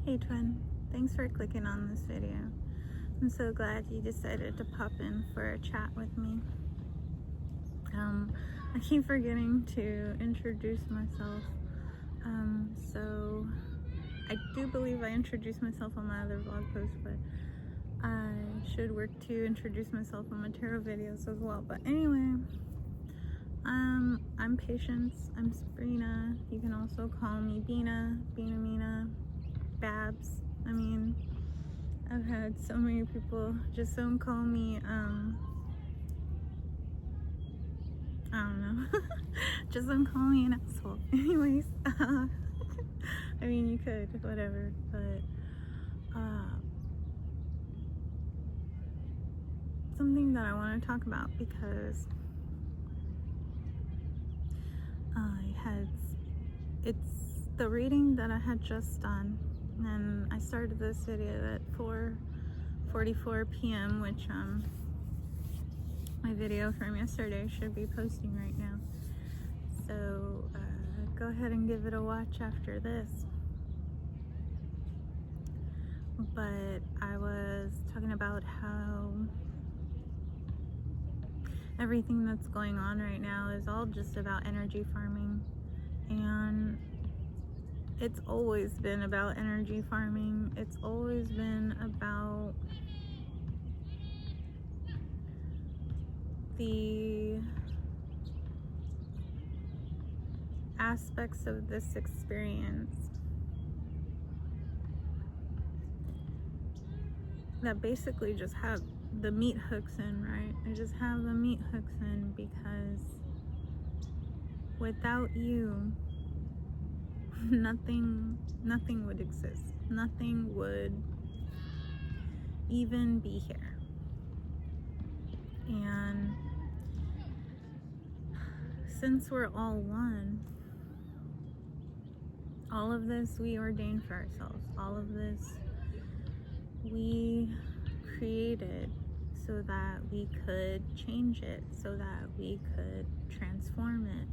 Hey twin, thanks for clicking on this video. I'm so glad you decided to pop in for a chat with me. I keep forgetting to introduce myself. So I do believe I introduced myself on my other vlog post, but I should work to introduce myself on my tarot videos as well. But anyway, I'm Patience. I'm Sabrina. You can also call me Bina, Mina, Babs. I mean, I've had so many people just don't call me, I don't know, just don't call me an asshole. Anyways, I mean, you could, whatever, but, something that I want to talk about because it's the reading that I had just done, and I started this video at 4:44 p.m., which my video from yesterday should be posting right now. So go ahead and give it a watch after this. But I was talking about how everything that's going on right now is all just about energy farming, and it's always been about energy farming. It's always been about the aspects of this experience that basically just have the meat hooks in, right? I just have the meat hooks in because without you, nothing would exist. Nothing would even be here. And since we're all one, all of this we ordained for ourselves. All of this we created so that we could change it, so that we could transform it,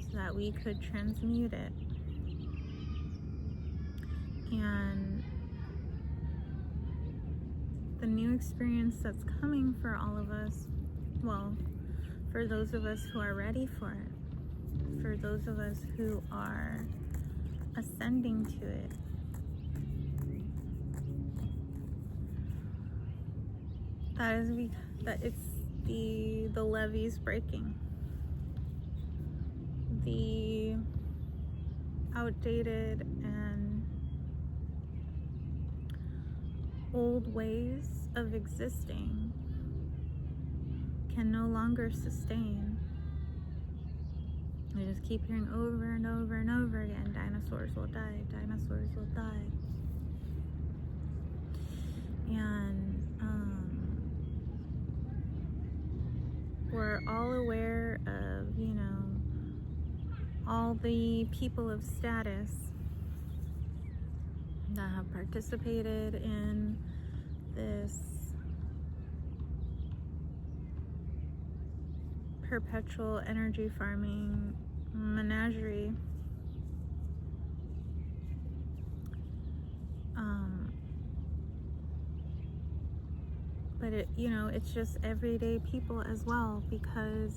so that we could transmute it. And the new experience that's coming for all of us, well, for those of us who are ready for it, for those of us who are ascending to it, that it's the levees breaking, the outdated and old ways of existing can no longer sustain. I just keep hearing over and over and over again, dinosaurs will die, dinosaurs will die. And we're all aware of, all the people of status that have participated in this perpetual energy farming menagerie. But it's just everyday people as well, because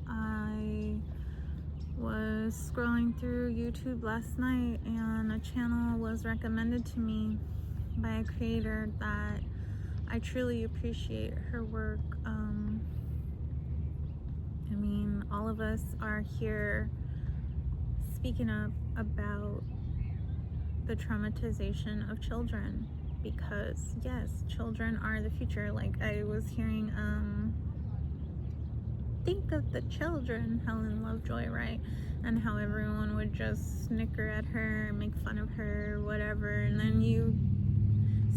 I was scrolling through YouTube last night and a channel was recommended to me by a creator that I truly appreciate her work. I mean, all of us are here speaking up about the traumatization of children, because yes, children are the future. Like I was hearing, think of the children, Helen Lovejoy, right? And how everyone would just snicker at her, make fun of her, whatever. And then you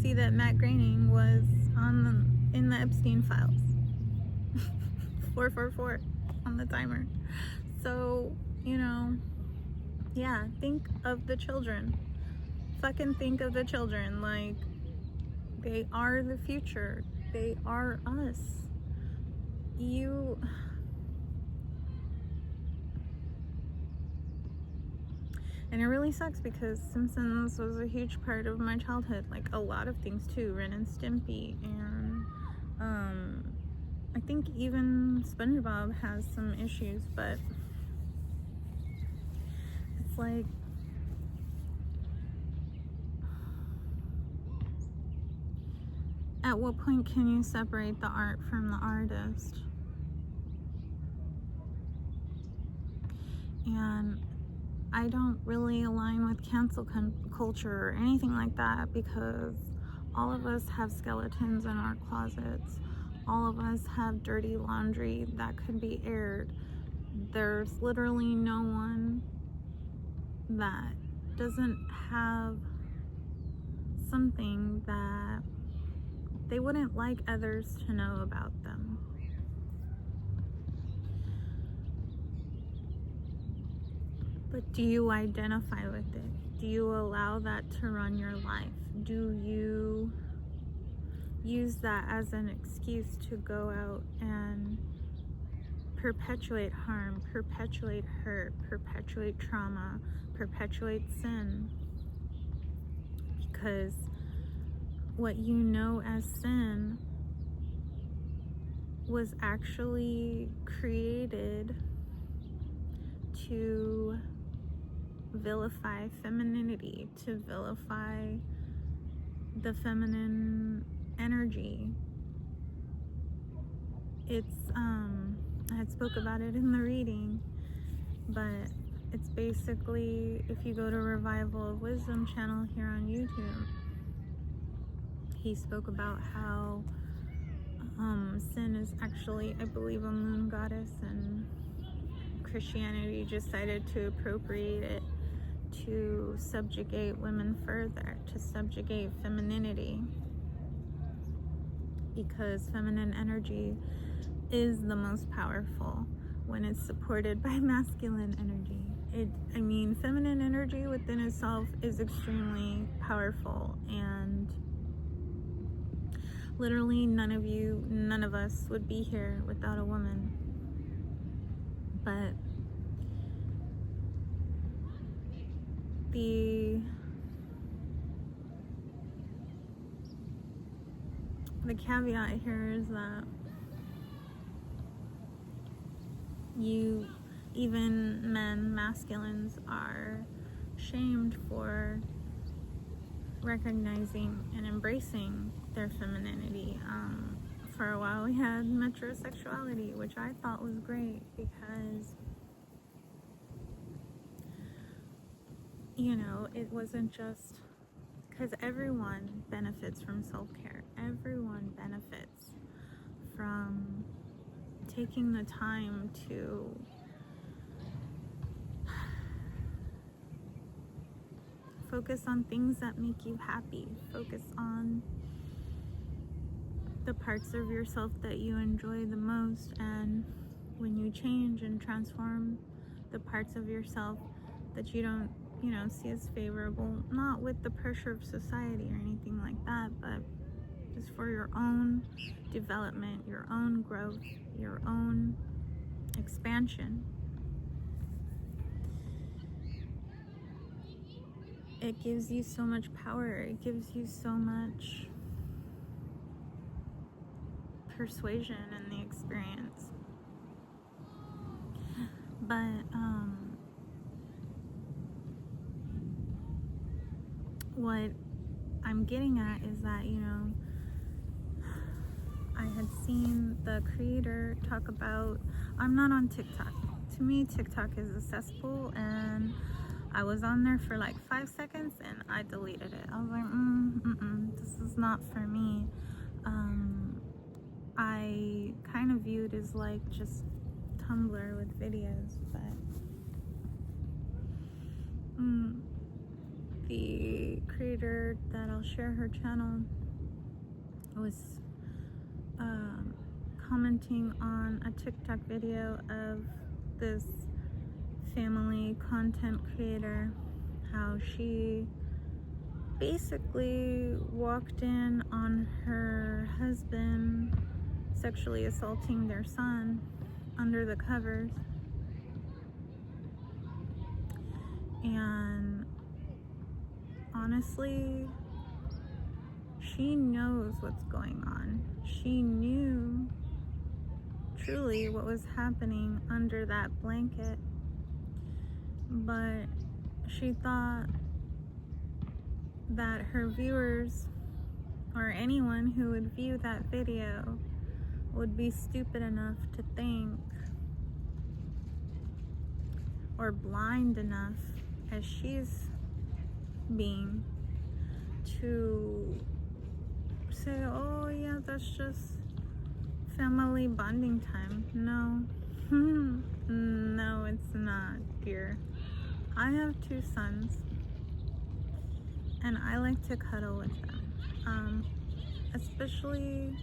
see that Matt Groening was in the Epstein files. 444 on the timer. So, yeah, think of the children. Fucking think of the children. Like, they are the future. They are us. And it really sucks because Simpsons was a huge part of my childhood. Like a lot of things too. Ren and Stimpy, and I think even SpongeBob has some issues, but it's like, at what point can you separate the art from the artist? And I don't really align with cancel culture or anything like that, because all of us have skeletons in our closets. All of us have dirty laundry that could be aired. There's literally no one that doesn't have something that they wouldn't like others to know about them. But do you identify with it? Do you allow that to run your life? Do you use that as an excuse to go out and perpetuate harm, perpetuate hurt, perpetuate trauma, perpetuate sin? Because what you know as sin was actually created to vilify femininity, to vilify the feminine energy. It's I had spoke about it in the reading, but it's basically, if you go to Revival of Wisdom channel here on YouTube, he spoke about how sin is actually, I believe, a moon goddess, and Christianity decided to appropriate it to subjugate women further, to subjugate femininity, because feminine energy is the most powerful when it's supported by masculine energy. Feminine energy within itself is extremely powerful, and literally none of us would be here without a woman. But the caveat here is that even men, masculines, are shamed for recognizing and embracing their femininity. For a while we had metrosexuality, which I thought was great, because it wasn't just, because everyone benefits from self-care. Everyone benefits from taking the time to focus on things that make you happy. Focus on the parts of yourself that you enjoy the most, and when you change and transform the parts of yourself that you don't see as favorable, not with the pressure of society or anything like that, but just for your own development, your own growth, your own expansion, it gives you so much power. It gives you so much persuasion in the experience. But what I'm getting at is that, I had seen the creator talk about, I'm not on TikTok. To me, TikTok is a cesspool, and I was on there for like 5 seconds and I deleted it. I was like, this is not for me. I kind of viewed as like just Tumblr with videos, but the creator that I'll share her channel was commenting on a TikTok video of this family content creator, how she basically walked in on her husband sexually assaulting their son under the covers, And honestly, she knows what's going on. She knew truly what was happening under that blanket, but she thought that her viewers or anyone who would view that video would be stupid enough to think, or blind enough as she's being, to say, oh yeah, that's just family bonding time. No. No, it's not, dear. I have 2 sons, and I like to cuddle with them, especially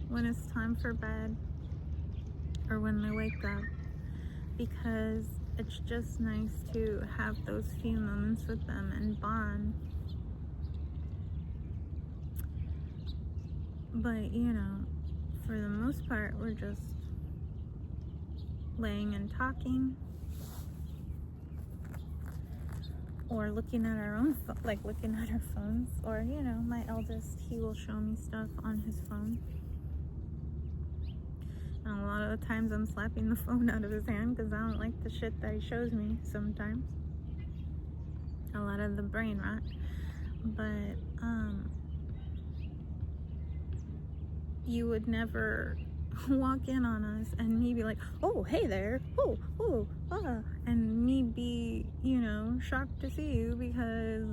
when it's time for bed or when they wake up, because it's just nice to have those few moments with them and bond. But you know, for the most part, we're just laying and talking, or looking at our own looking at our phones. Or you know, my eldest, he will show me stuff on his phone, and a lot of the times I'm slapping the phone out of his hand because I don't like the shit that he shows me sometimes. A lot of the brain rot. But you would never walk in on us and me be like, oh, hey there, and me be, you know, shocked to see you, because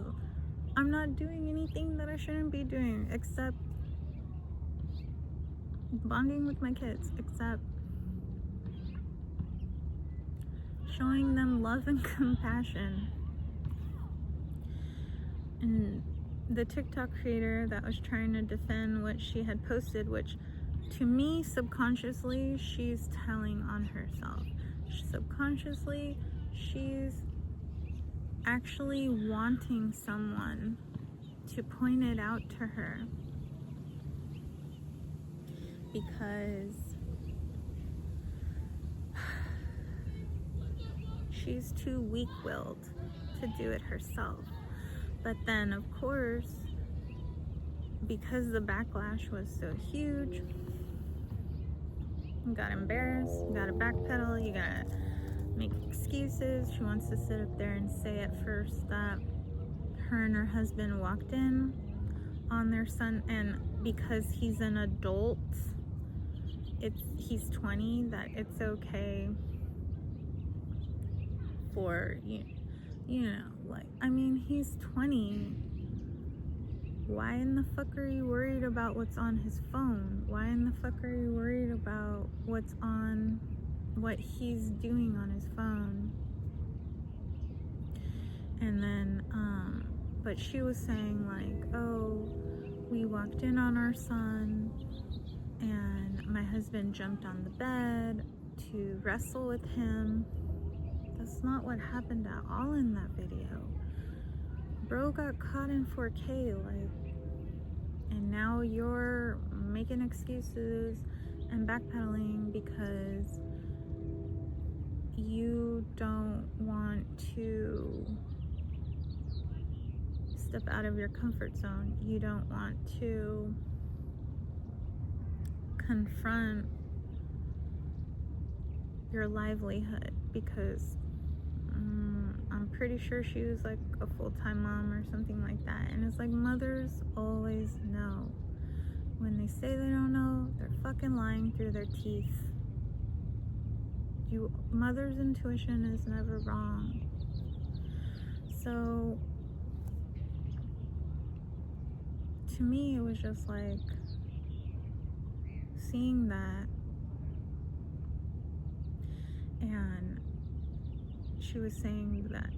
I'm not doing anything that I shouldn't be doing except bonding with my kids, except showing them love and compassion. And the TikTok creator that was trying to defend what she had posted, which to me, subconsciously, she's telling on herself. Subconsciously, she's actually wanting someone to point it out to her, because she's too weak-willed to do it herself. But then, of course, because the backlash was so huge, you got embarrassed, you gotta backpedal, you gotta make excuses. She wants to sit up there and say at first that her and her husband walked in on their son, and because he's an adult, he's 20, that it's okay for, you know, like, I mean, he's 20. Why in the fuck are you worried about what's on his phone? Why in the fuck are you worried about what he's doing on his phone? And then, but she was saying like, oh, we walked in on our son and my husband jumped on the bed to wrestle with him. That's not what happened at all in that video. Bro got caught in 4K, like, and now you're making excuses and backpedaling because you don't want to step out of your comfort zone. You don't want to confront your livelihood, because I'm pretty sure she was like a full-time mom or something like that. And it's like, mothers always know. When they say they don't know, they're fucking lying through their teeth. Mother's intuition is never wrong. So to me, it was just like seeing that, and she was saying that,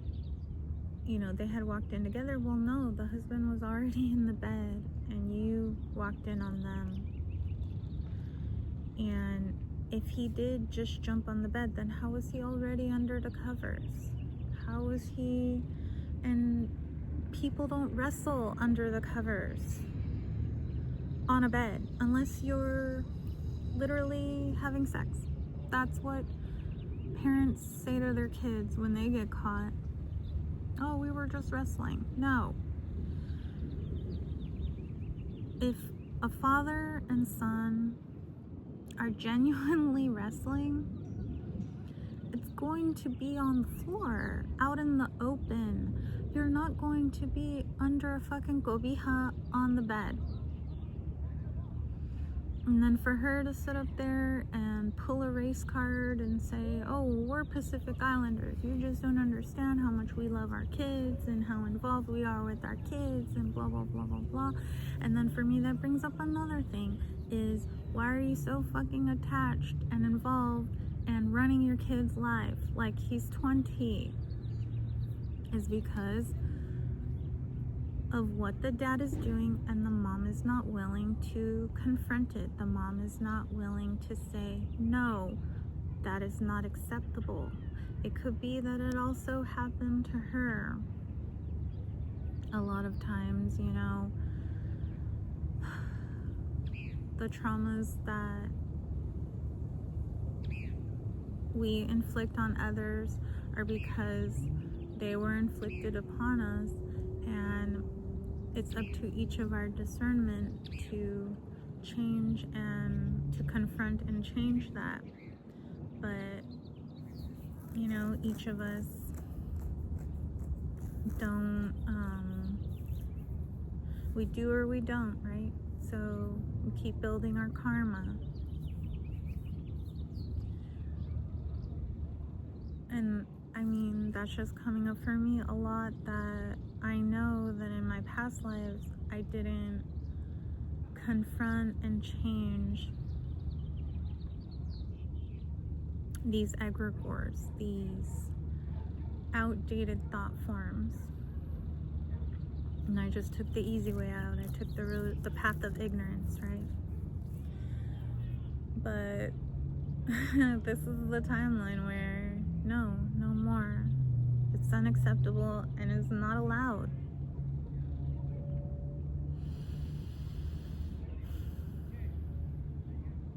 you know, they had walked in together. Well, no, the husband was already in the bed and you walked in on them. And if he did just jump on the bed, then how was he already under the covers? How was he? And people don't wrestle under the covers on a bed unless you're literally having sex. That's what parents say to their kids when they get caught. Oh, we were just wrestling. No. If a father and son are genuinely wrestling, it's going to be on the floor, out in the open. You're not going to be under a fucking cobija on the bed. And then for her to sit up there and pull a race card and say, oh, we're Pacific Islanders. You just don't understand how much we love our kids and how involved we are with our kids and blah, blah, blah, blah, blah. And then for me, that brings up another thing is, why are you so fucking attached and involved and running your kid's life like he's 20? Is because of what the dad is doing, and the mom is not willing to confront it. The mom is not willing to say, no, that is not acceptable. It could be that it also happened to her. A lot of times, you know, the traumas that we inflict on others are because they were inflicted upon us, and it's up to each of our discernment to change and to confront and change that. But, you know, each of us don't, we do or we don't, right? So we keep building our karma. And I mean, that's just coming up for me a lot, that I know that in my past lives, I didn't confront and change these egregores, these outdated thought forms. And I just took the easy way out. I took the path of ignorance, right? But this is the timeline where no more. It's unacceptable and is not allowed.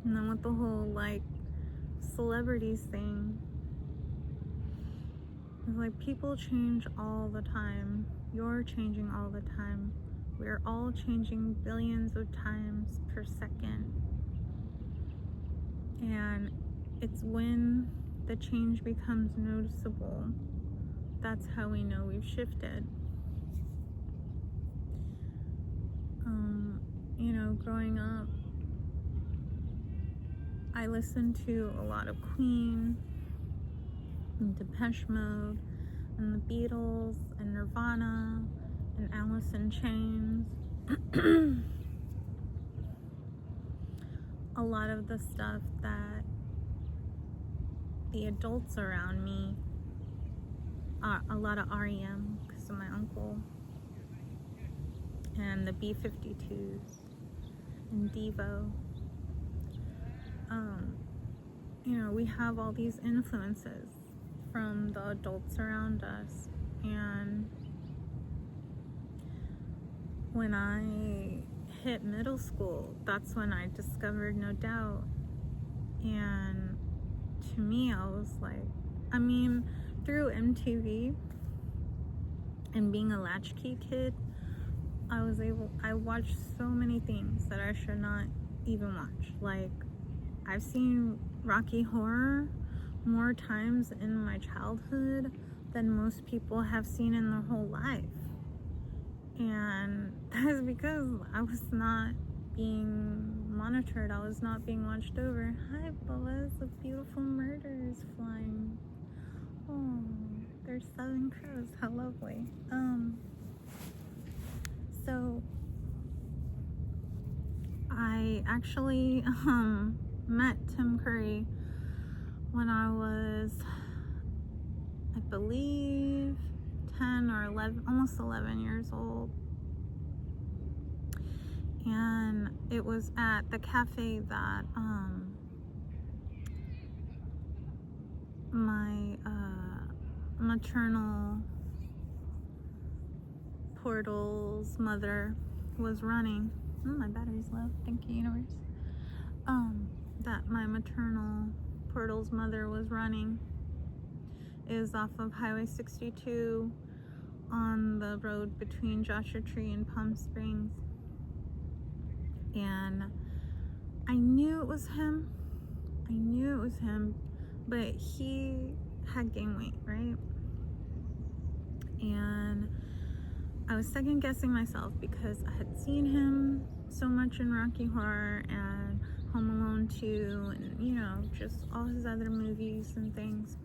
And then with the whole like celebrities thing, it's like people change all the time. You're changing all the time. We're all changing billions of times per second. And it's when the change becomes noticeable, that's how we know we've shifted. You know, growing up, I listened to a lot of Queen and Depeche Mode and the Beatles and Nirvana and Alice in Chains. A lot of the stuff that the adults around me, a lot of REM because of my uncle, and the B-52s and Devo. You know, we have all these influences from the adults around us, and when I hit middle school, that's when I discovered No Doubt. And to me, I was like, I mean, through MTV and being a latchkey kid, I watched so many things that I should not even watch. Like, I've seen Rocky Horror more times in my childhood than most people have seen in their whole life. And that's because I was not being monitored. I was not being watched over. Hi, Buzz. A beautiful murder is flying. Oh, there's 7 crows. How lovely. So I actually met Tim Curry when I was, I believe, 10 or 11, almost 11 years old. And it was at the cafe that my maternal portal's mother was running. My battery's low. Thank you, universe. That my maternal portal's mother was running. It was off of Highway 62 on the road between Joshua Tree and Palm Springs. And I knew it was him. But he had gained weight, right? And I was second guessing myself because I had seen him so much in Rocky Horror and Home Alone 2 and, you know, just all his other movies and things.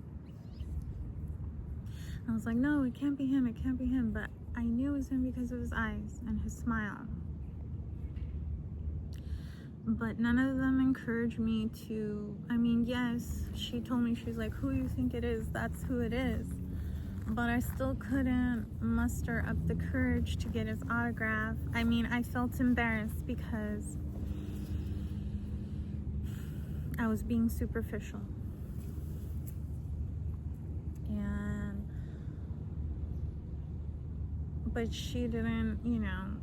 I was like, no, it can't be him. But I knew it was him because of his eyes and his smile. But none of them encouraged me to, I mean, yes, she told me, she's like, who you think it is, that's who it is. But I still couldn't muster up the courage to get his autograph. I mean, I felt embarrassed because I was being superficial. But she didn't, you know,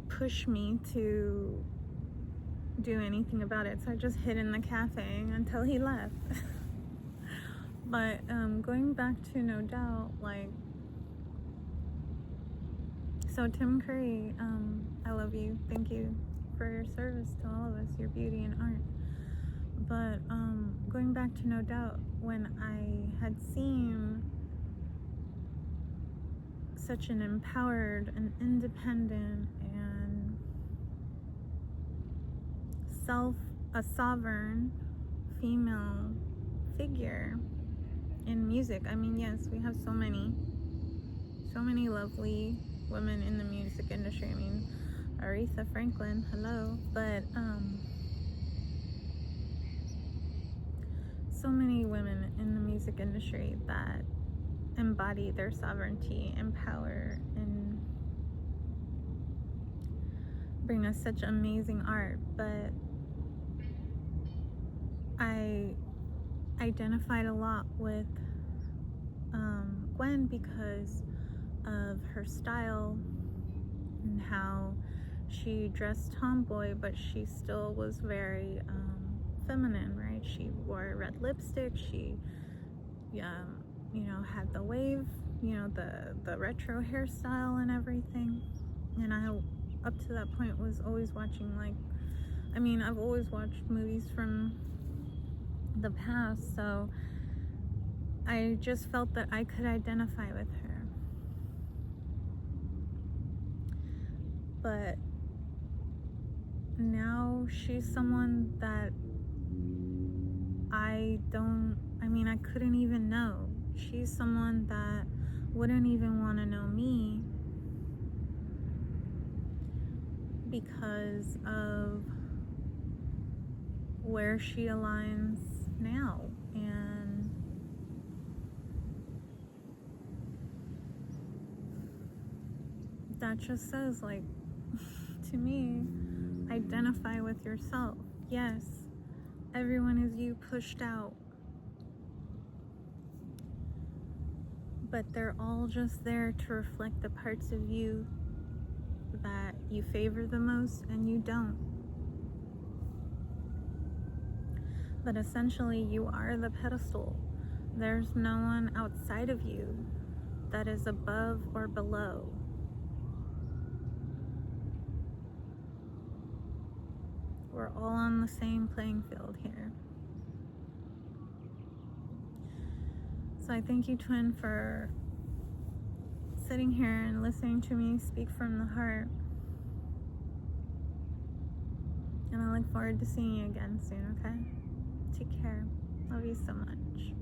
push me to do anything about it. So I just hid in the cafe until he left. But going back to No Doubt, like, so Tim Curry, I love you. Thank you for your service to all of us, your beauty and art. But going back to No Doubt, when I had seen such an empowered and independent and a sovereign female figure in music. I mean, yes, we have so many lovely women in the music industry. I mean, Aretha Franklin, hello. But so many women in the music industry that embody their sovereignty, empower, and bring us such amazing art. But I identified a lot with Gwen because of her style and how she dressed tomboy, but she still was very feminine, right? She wore red lipstick. She you know, had the wave, you know, the retro hairstyle and everything. And I, up to that point, was always watching, like, I mean, I've always watched movies from the past, so I just felt that I could identify with her. But now she's someone that I couldn't even know. She's someone that wouldn't even want to know me because of where she aligns now. And that just says, like, to me, identify with yourself. Yes, everyone is you pushed out, but they're all just there to reflect the parts of you that you favor the most and you don't. But essentially, you are the pedestal. There's no one outside of you that is above or below. We're all on the same playing field here. So I thank you, Twin, for sitting here and listening to me speak from the heart. And I look forward to seeing you again soon, okay? Take care. Love you so much.